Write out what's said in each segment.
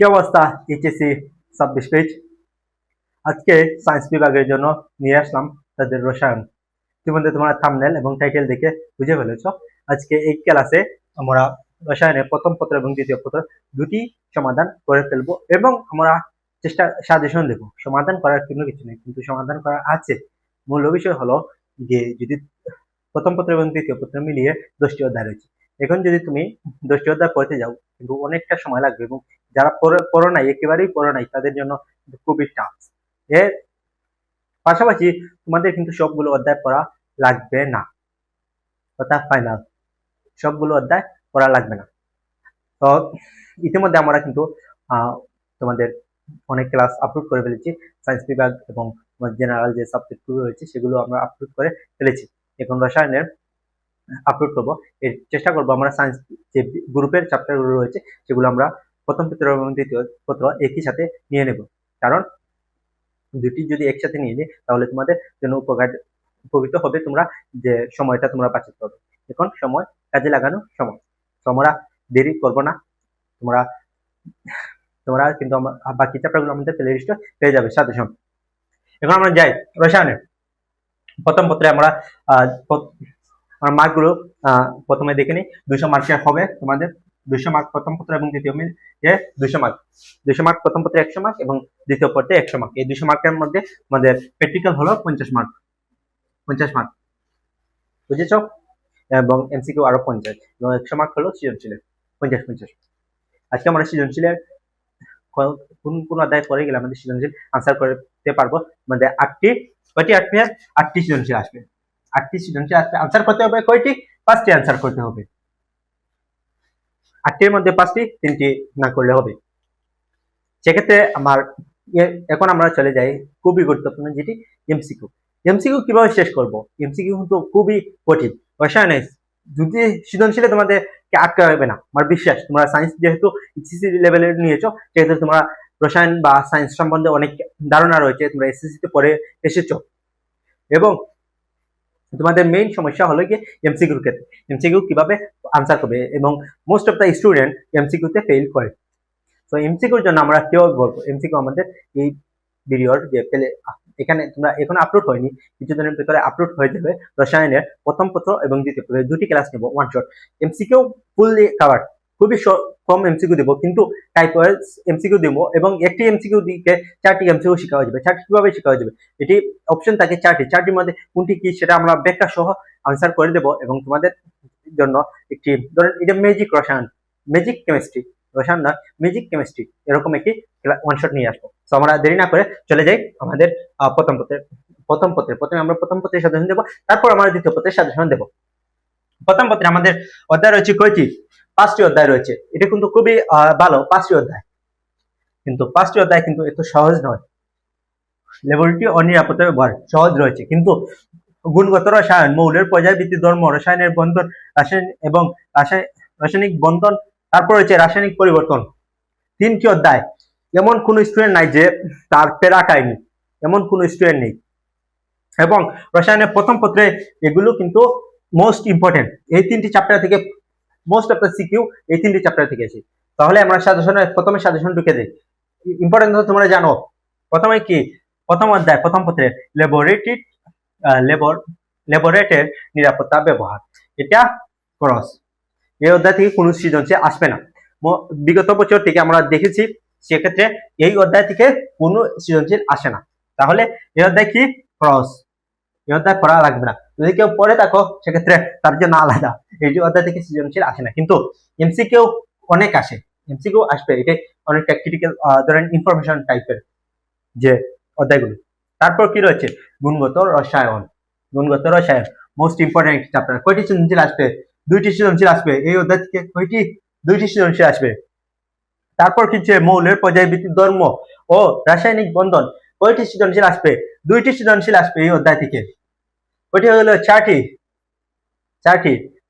কি অবস্থা? HSC 26 page. আজকে সায়েন্স বিভাগের জন্য নিয়ে আসলাম তাদের রসায়ন। ইতিমধ্যে তোমরা থাম্বনেল এবং টাইটেল দেখে বুঝে ফেলেছো। আজকে এই ক্লাসে আমরা রসায়নের প্রথম পত্র এবং দ্বিতীয় পত্র দুটি সমাধান করে ফেলবো এবং আমরা সাজেশন দেব। সমাধান করার কোনো কিছু নেই, কিন্তু সমাধান করা আছে। মূল বিষয় হলো যে যদি প্রথম পত্র এবং দ্বিতীয় পত্র মিলিয়ে 10টি অধ্যায় রয়েছে। এখন যদি তুমি 10টি অধ্যায় পড়তে যাও, কিন্তু অনেকটা সময় লাগবে এবং যারা পড়ো নাই, একেবারেই পড়ো নাই, তাদের জন্য খুবই টাফ। এর পাশাপাশি তোমাদের কিন্তু সবগুলো অধ্যায় পড়া লাগবে না, কথা ফাইনাল। সবগুলো অধ্যায় পড়া লাগবে না। তো ইতিমধ্যে আমরা কিন্তু তোমাদের অনেক ক্লাস আপলোড করে ফেলেছি। সায়েন্স বিভাগ এবং জেনারেল যে সাবজেক্টগুলো রয়েছে সেগুলো আমরা আপলোড করে ফেলেছি। এখন রসায়নের আপলোড করবো। এর চেষ্টা করবো আমরা সায়েন্স যে গ্রুপের চ্যাপ্টারগুলো রয়েছে সেগুলো আমরা প্রথম পত্র এবং দ্বিতীয় পত্র একই সাথে নিয়ে নেব। কারণ দুটি যদি একসাথে নিয়ে নিই তাহলে তোমাদের জন্য উপকৃত হবে। তোমরা যে সময়টা তোমরা বাঁচাতে পারবে। এখন সময় কাজে লাগানো সময়। তো আমরা দেরি করবো না। তোমরা কিন্তু বাকি চ্যাপ্টারগুলো আমাদের প্লে লিস্টে পেয়ে যাবে সাজেশন। এখন আমরা যাই রসায়নের প্রথম পত্রে। আমরা মার্কগুলো প্রথমে দেখে নিই। 200 মার্কের হবে তোমাদের। 200 মার্ক প্রথম পত্র এবং দ্বিতীয় মিলে 200 মার্ক। 200 মার্ক প্রথম পত্রে 100 মার্ক এবং দ্বিতীয় পত্রে 100 মার্ক। এই 200 মার্কের মধ্যে আমাদের প্র্যাকটিক্যাল হলো 50 মার্ক। 50 মার্ক বুঝেছ? এবং এমসিকিউ আরো 50 এবং 100 মার্ক হলো সৃজনশীলের 50-50। আজকে আমরা সৃজনশীলের কোন অধ্যায় পড়ে গেলে আমাদের সৃজনশীল আনসার করতে পারবো। আমাদের 8টি সৃজনশীল আসবে। 8টি সৃজনশীল আসবে। আনসার করতে হবে কয়টি? 5টি আনসার করতে হবে। 8টির মধ্যে 5টি, 3টি না করলে হবে। সেক্ষেত্রে এখন আমরা চলে যাই খুবই গুরুত্বপূর্ণ যেটি এমসিকিউ। এমসিকিউ কিভাবে শেষ করব? এমসিকিউ কিন্তু খুবই কঠিন। রসায়নে যদি সৃজনশীলে তোমাদেরকে আটকা হবে না, আমার বিশ্বাস। তোমরা সায়েন্স যেহেতু এসএসসি লেভেলের নিয়েছো, সেহেতু তোমরা রসায়ন বা সায়েন্স সম্বন্ধে অনেক ধারণা রয়েছে। তোমরা এসএসসিতে পড়ে এসেছো এবং তোমাদের মেইন সমস্যা হলো কি এমসিকিউর ক্ষেত্রে এমসিকিউ কিভাবে আনসার করবে, এবং মোস্ট অফ দ্য স্টুডেন্ট এমসিকিউতে ফেল করে। তো এমসিকিউর জন্য আমরা কেউ বলবো, এমসিকিউ আমাদের এই ভিডিওর যে এখানে তোমরা এখন আপলোড হয়নি, কিছুদিনের ভিতরে আপলোড হয়ে যাবে। রসায়নের প্রথম পত্র এবং দ্বিতীয় পত্র দুটি ক্লাস নেব, one shot. MCQ fully cover, খুবই কম এমসিকিউ দিব, কিন্তু টাইপ ওয়াইজ এমসিকিউ দিব এবং একটি এমসিকিউ দিকে 4টি এমসিকিউ শেখা হয়ে যাবে। 4টি কিভাবে শেখা হয়ে যাবে? এটি অপশন থাকে 4টির মধ্যে কোনটি কি সেটা আমরা ব্যাখ্যা সহ আনসার করে দেব। এবং তোমাদের জন্য একটি ধরেন এটা ম্যাজিক রসায়ন, ম্যাজিক কেমিস্ট্রি, রসায়ন না ম্যাজিক কেমিস্ট্রি, এরকম একটি ওয়ান শট নিয়ে আসবো। তো আমরা দেরি না করে চলে যাই আমাদের প্রথম পত্রে। প্রথমে আমরা প্রথম পত্রের সাজেশন দেবো, তারপর আমরা দ্বিতীয় পত্রের সাজেশন দেবো। প্রথম পত্রে আমাদের অধ্যায় রয়েছে কয়টি? 5টি অধ্যায় রয়েছে। এটা কিন্তু খুবই ভালো, 5টি অধ্যায়। কিন্তু 5টি অধ্যায় কিন্তু এত সহজ নয়। ল্যাবরেটরি ও নিরাপত্তা ব্যবহার সহজ রয়েছে, কিন্তু গুণগত রসায়ন, মৌলের পর্যায়বৃত্তি ধর্ম, রসায়নের বন্ধন, রাসায়নিক বন্ধন, তারপর রয়েছে রাসায়নিক পরিবর্তন। 3টি অধ্যায়। এমন কোন স্টুডেন্ট নাই যে তার প্যারা খায়নি, এমন কোন স্টুডেন্ট নেই। এবং রসায়নের প্রথম পত্রে এগুলো কিন্তু মোস্ট ইম্পর্টেন্ট। এই 3টি চ্যাপ্টার থেকে মোস্ট অফ দ্য সিকিউ এই 3টি চ্যাপ্টার থেকে আসে। তাহলে আমরা প্রথমে সাজেশন ঢুকে দিই। ইম্পর্টেন্ট তোমরা জানো। প্রথমে কি? প্রথম অধ্যায় প্রথম পত্রে ল্যাবরেটরির নিরাপত্তা ব্যবহার, এটা ক্রস। এই অধ্যায় থেকে কোনো সৃজনশীল আসবে না। বিগত বছর থেকে আমরা দেখেছি, সেক্ষেত্রে এই অধ্যায় থেকে কোনো সৃজনশীল আসে না। তাহলে এই অধ্যায় কি? ক্রস। এই অধ্যায় পড়া লাগবে না। যদি কেউ পড়ে থাকো সেক্ষেত্রে তার জন্য আলাদা। এই যে অধ্যায় থেকে সৃজনশীল আসে না, কিন্তু এমসিকিউ অনেক আসে। এমসিকিউ আসবে, এটা অনেকটা ক্রিটিক্যাল ধরেন ইনফরমেশন টাইপের যে অধ্যায়গুলো। তারপর কি রয়েছে? গুণগত রসায়ন। Most important chapter. কয়টি সৃজনশীল আসবে? 2টি সৃজনশীল আসবে এই অধ্যায় থেকে। কয়টি? 2টি সৃজনশীল আসবে। তারপর কি? মৌলের পর্যায়বৃত্তি ধর্ম ও রাসায়নিক বন্ধন। কয়টি সৃজনশীল আসবে? 2টি সৃজনশীল আসবে এই অধ্যায় থেকে। কয়টি হলো? 4টি।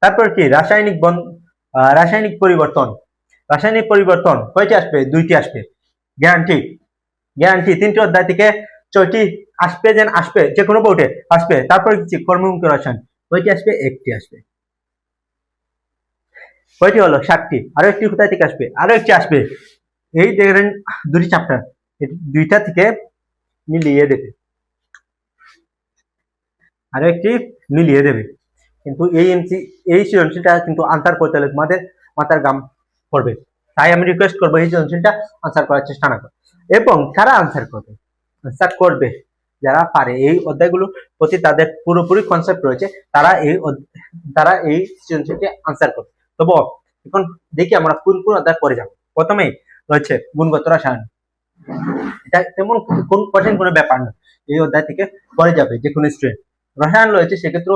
তারপর কি? রাসায়নিক পরিবর্তন। কয়টি আসবে? 2টি আসবে। গ্যারান্টি 3টি অধ্যায় থেকে 6টি আসবে, যে কোনো বোর্ডে আসবে। তারপর কি? কর্মমুখী রসায়ন। কয়টি আসবে? 1টি আসবে। কয়টি হলো? 7টি। আরো একটি কোথায় থেকে আসবে? আরো একটি আসবে। এই দেখেন দুটি চ্যাপ্টার, দুইটা থেকে মিলিয়ে দেবে, আরো একটি মিলিয়ে দেবে। কিন্তু এই সৃজনশীলটা কিন্তু আনসার করতে হলে তোমাদের মাথার গাম পড়বে। তাই আমি রিকোয়েস্ট করবো এই সৃজনশীলটা আনসার করার চেষ্টা না করো। এবং কারা আনসার করবে যারা পারে, এই অধ্যায়গুলোর প্রতি তাদের পুরোপুরি কনসেপ্ট রয়েছে, তারা এই সৃজনশীলটি আনসার করবে। তবু এখন দেখি আমরা কোন কোন অধ্যায় পড়ে যাব। প্রথমেই রয়েছে গুণগত রসায়ন। এটা তেমন কোন কঠিন কোনো ব্যাপার না, এই অধ্যায় থেকে পড়ে যাবে যে কোনো স্টুডেন্ট। রসায়ন রয়েছে সেক্ষেত্রে,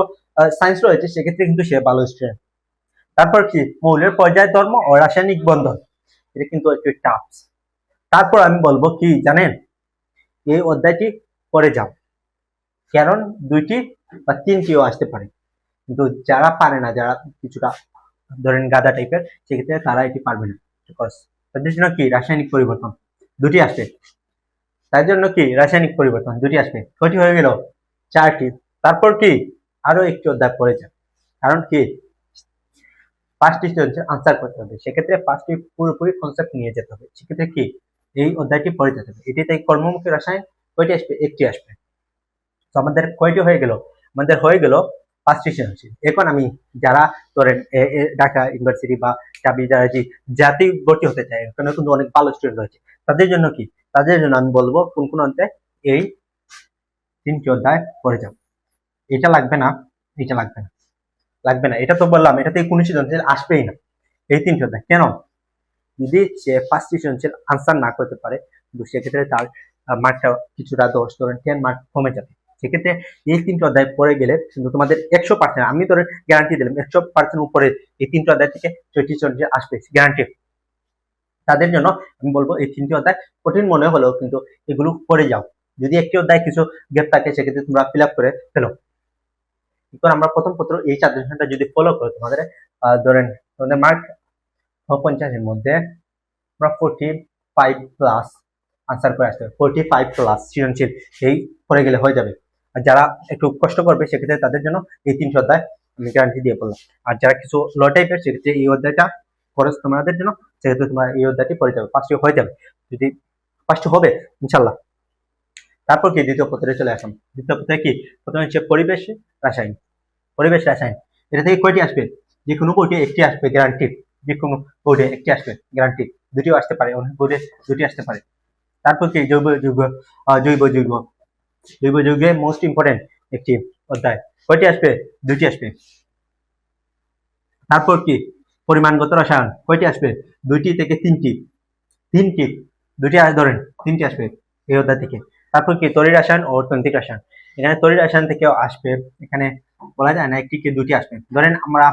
সায়েন্স রয়েছে সেক্ষেত্রে কিন্তু সে ভালো স্টুডেন্ট। তারপর কি মৌলের পর্যায় ধর্ম ও রাসায়নিক বন্ধন, এটা কিন্তু একটু টাফ। তারপর আমি বলবো কি জানেন, এই অধ্যায়টি পড়ে যাও, কারণ দুইটি বা তিনটিও আসতে পারে। কিন্তু যারা পারে না, যারা কিছুটা ধরেন গাদা টাইপের, সেক্ষেত্রে তারা এটি পারবে না। তাদের জন্য কি রাসায়নিক পরিবর্তন দুটি আসবে, তার জন্য কি রাসায়নিক পরিবর্তন দুটি আসবে। কয়টি হয়ে গেল? 4টি। তারপর কি আরো একটি অধ্যায় পড়ে যায়, কারণ কি 5টি আনসার করতে হবে, সেক্ষেত্রে 5টি পুরোপুরি কনসেপ্ট নিয়ে যেতে হবে। সেক্ষেত্রে কি এই অধ্যায়টি পড়ে যেতে হবে। এটিতে কর্মমুখী রসায়ন কয়টি আসবে? একটি আসবে। তো আমাদের কয়টি হয়ে গেল? আমাদের হয়ে গেল 5টি সৃজনশীল। এখন আমি যারা ধরেন ঢাকা ইউনিভার্সিটি বা চাবি যারা জাতি ভর্তি হতে চায়, এখানে কিন্তু অনেক ভালো স্টুডেন্ট রয়েছে, তাদের জন্য কি, তাদের জন্য আমি বলবো কোন কোন অধ্যায়, এই 3টি অধ্যায় পড়ে যাও। এটা লাগবে না, এটা লাগবে না, এটা তো বললাম, এটাতে কোনো সৃজনশীল আসবেই না। এই 3টি অধ্যায় কেন? যদি সে 5টি সৃজনশীল আনসার না করতে পারে, কিন্তু সেক্ষেত্রে তার মার্কটা কিছুটা 10 ধরেন 10 মার্ক কমে যাবে। সেক্ষেত্রে এই 3টি অধ্যায় পড়ে গেলে কিন্তু তোমাদের 100%, আমি ধরেন গ্যারান্টি দিলাম 100% উপরে এই 3টি অধ্যায় থেকে 6টি সৃজনশীল আসবে, গ্যারান্টি। তাদের জন্য আমি বলবো এই 3টি অধ্যায় কঠিন মনে হলেও কিন্তু এগুলো পড়ে যাও। যদি একটি অধ্যায় কিছু গ্যাপ থাকে, সেক্ষেত্রে তোমরা ফিল আপ করে ফেলো। এখন আমরা প্রথম পত্র এই সাজেশনটা যদি ফলো করো, তোমাদের ধরেন তোমাদের মার্ক 50-এর মধ্যে আমরা 45 প্লাস আনসার করে আসতে হবে। 45 প্লাস সৃজনশীল এই পড়ে গেলে হয়ে যাবে। আর যারা একটু কষ্ট করবে, সেক্ষেত্রে তাদের জন্য এই 3টি অধ্যায় আমি গ্যারান্টি দিয়ে বললাম। আর যারা কিছু লো টাইপের, সেক্ষেত্রে এই অধ্যায়টা খরচ তোমাদের জন্য, সেক্ষেত্রে তোমরা এই অধ্যায়টি পড়ে যাবে, 5টি হয়ে যাবে, যদি 5টি হবে ইনশাল্লাহ। তারপর কি দ্বিতীয় পত্রে চলে আসলাম। দ্বিতীয় পত্রে কি প্রথমে হচ্ছে পরিবেশ রাসায়ন। এটা থেকে কয়টি আসবে? যে কোনো বইতে একটি আসবে গ্যারান্টি, যে কোনো বোর্ডে একটি আসবে গ্যারান্টি, দুটিও আসতে পারে, অনেক বোর্ডে দুটি আসতে পারে। তারপর কি জৈব যৌগে মোস্ট ইম্পর্টেন্ট একটি অধ্যায়, কয়টি আসবে? 2টি আসবে। তারপর কি পরিমাণগত রসায়ন, কয়টি আসবে? 2টি থেকে 3টি, 2টি ধরেন 3টি আসবে এই অধ্যায় থেকে। তারপর কি তড়িৎ রসায়ন ও তন্ত্রিক রসায়ন, এখানে তড়িৎ রসায়ন থেকেও আসবে, এখানে বলা যায় না, একটি কি 2টি আসবে। ধরেন আমরা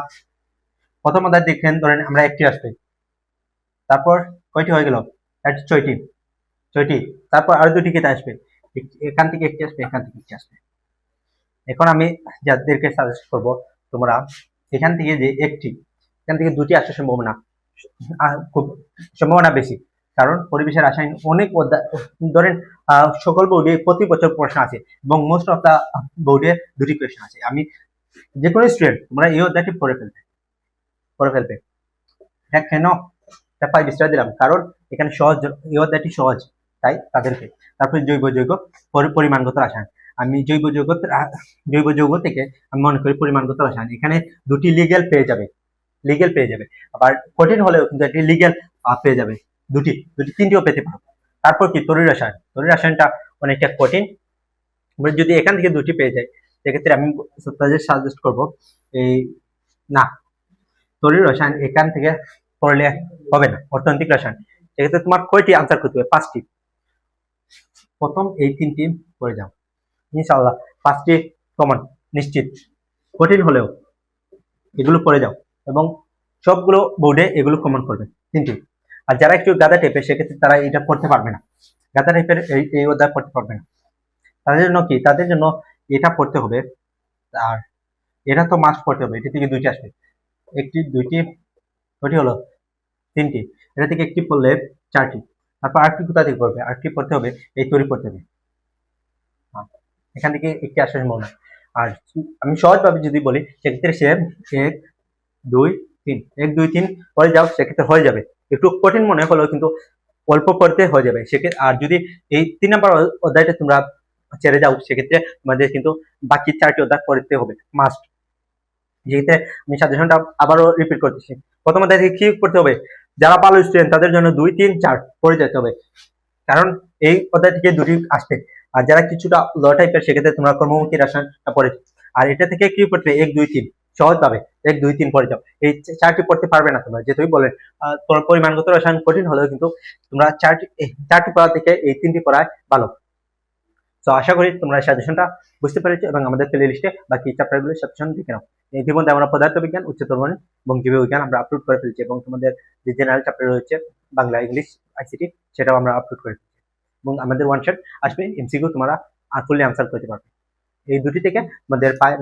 প্রথম অধ্যায় দেখেন, ধরেন আমরা একটি আসবে, তারপর কয়টি হয়ে গেল? 6টি। তারপর আরো 2টি কেটে আসবে, এখান থেকে একটি আসবে, এখান থেকে একটি আসবে। এখন আমি যাদেরকে সাজেস্ট করব, তোমরা এখান থেকে যে এখান থেকে 2টি আসার খুব সম্ভাবনা বেশি, কারণ পরিবেশের রাসায়নিক অনেক ধরেন সকল বোর্ডে প্রতি বছর প্রশ্ন আছে, এবং মোস্ট অফ দা বোর্ডে 2টি কোয়েশ্চেন আছে। আমি যে কোনো স্টুডেন্ট তোমরা এই অধ্যায়টি পড়ে ফেলবে। এটা কেন পেপার বিস্তার দিলাম, কারণ এখানে সহজ, এই অধ্যায়টি সহজ, তাই তাদেরকে। তারপরে জৈব যৌগ পরিমাণগত রসায়ন, আমি জৈব যৌগ থেকে আমি মনে করি পরিমাণগত রসায়ন, এখানে 2টি লিগ্যাল পেয়ে যাবে, আবার কঠিন হলেও কিন্তু একটি লিগ্যাল পেয়ে যাবে, 3টিও পেতে পারো। তারপর কি তড়িৎ রসায়নটা অনেকটা কঠিন, যদি এখান থেকে 2টি পেয়ে যায়, সেক্ষেত্রে আমি তাদের সাজেস্ট করবো এই না, তড়িৎ রসায়ন এখান থেকে পড়লে হবে না, অর্থনৈতিক রসায়ন, সেক্ষেত্রে তোমার কয়টি আনসার করতে হবে? 5টি। প্রথম এই 3টি পড়ে যাও, ইনশাআল্লাহ 5টি কমন নিশ্চিত, কঠিন হলেও এগুলো পড়ে যাও, এবং সবগুলো বোর্ডে এগুলো কমন করবে 3টি। আর যারা একটু গাদা টাইপের, সেক্ষেত্রে তারা এটা পড়তে পারবে না, গাদা টাইপের এই অধ্যায় পড়তে পারবে না। তাদের জন্য কি, তাদের জন্য এটা পড়তে হবে, আর এটা তো মাস্ট পড়তে হবে। এটা থেকে 2টি আসবে, 1টি 2টি, কয়টি হলো? 3টি। এটা থেকে একটি পড়লে 4টি। তারপর আরেকটি কোথা থেকে পড়বে? আরেকটি পড়তে হবে, এই তৈরি পড়তে হবে, এখান থেকে একটি আসার সম্ভাবনা। আর আমি সহজভাবে যদি বলি, সেক্ষেত্রে সে 1 2 3 পরে যাও, সেক্ষেত্রে হয়ে যাবে। একটু কঠিন মনে হলেও কিন্তু অল্প পড়তে হয়ে যাবে সেক্ষেত্রে। আর যদি এই 3 নম্বর অধ্যায়টা তোমরা ছেড়ে যাও সেক্ষেত্রে তোমাদের কিন্তু বাকি 4টি অধ্যায় পড়তে হবে মাস্ট। যেক্ষেত্রে আমি সাজেশনটা আবারও রিপিট করতেছি, প্রথম অধ্যায় থেকে কি করতে হবে, যারা ভালো স্টুডেন্ট তাদের জন্য 2, 3, 4 পড়ে যেতে হবে, কারণ এই অধ্যায় থেকে দুটি আসবে। আর যারা কিছুটা ল টাইপের সেক্ষেত্রে তোমরা কর্মমুখী রসায়নটা পড়ে, আর এটা থেকে কি পড়বে 1, 2, 3 সহজ পাবে, 1, 2, 3 পড়ে যাও। এই 4টি পড়তে পারবে না তোমরা, যেহেতু বলেন তোমার পরিমাণগত রসায়ন কঠিন হলেও কিন্তু তোমরা 4টি পড়া থেকে এই 3টি পড়ায় ভালো। তো আশা করি তোমরা সাজেশনটা বুঝতে পেরেছো এবং আমাদের প্লে লিস্টে বাকি চ্যাপ্টারগুলোর সাজেশন দেখে নাও। ইতিমধ্যে আমরা পদার্থবিজ্ঞান, উচ্চতর গণিত এবং জীববিজ্ঞান আমরা আপলোড করে ফেলছি, এবং তোমাদের যে জেনারেল চ্যাপ্টার রয়েছে বাংলা, ইংলিশ, আইসিটি সেটাও আমরা আপলোড করে ফেলছি, এবং আমাদের ওয়ান শট আসবে এমসিকিউ তোমরা ফুললি আনসার করতে পারবে। এই দুটি থেকে আমাদের প্রায়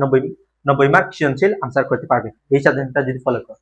90 মার্ক সৃজনশীল আনসার করতে পারবে এই সাজেশনটা যদি ফলো করো।